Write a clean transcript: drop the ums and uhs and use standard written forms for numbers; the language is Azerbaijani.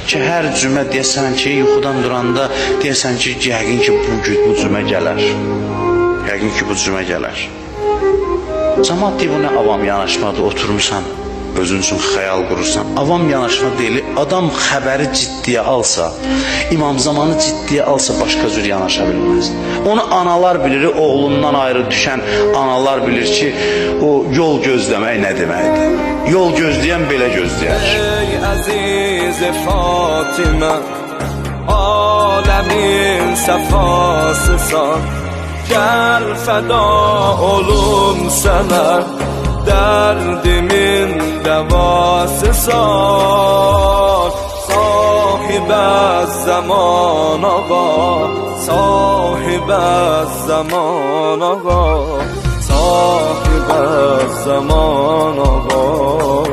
ki, hər cümə deyəsən ki, yuxudan duranda deyəsən ki, yəqin ki, bu cümə gələr. Yəqin ki, bu cümə gələr. Cəmaat deyir, bu nə avam yanaşmadır, oturmuşsan, özün üçün xəyal qurursan. Avam yanaşma deyil, adam xəbəri ciddiyə alsa, İmam Zamanı ciddiyə alsa başqa cür yanaşa bilməz. Onu analar bilir, oğlundan ayrı düşən analar bilir ki, o yol gözləmək nə deməkdir. Yol gözləyən belə gözləyər. Ey əziz Fatimə, aləmin səfasısan, gəl fəda olum sənə, derdimin devasısan. Sahibez zaman ağa, sahibez zaman ağa, sahibez zaman ağa.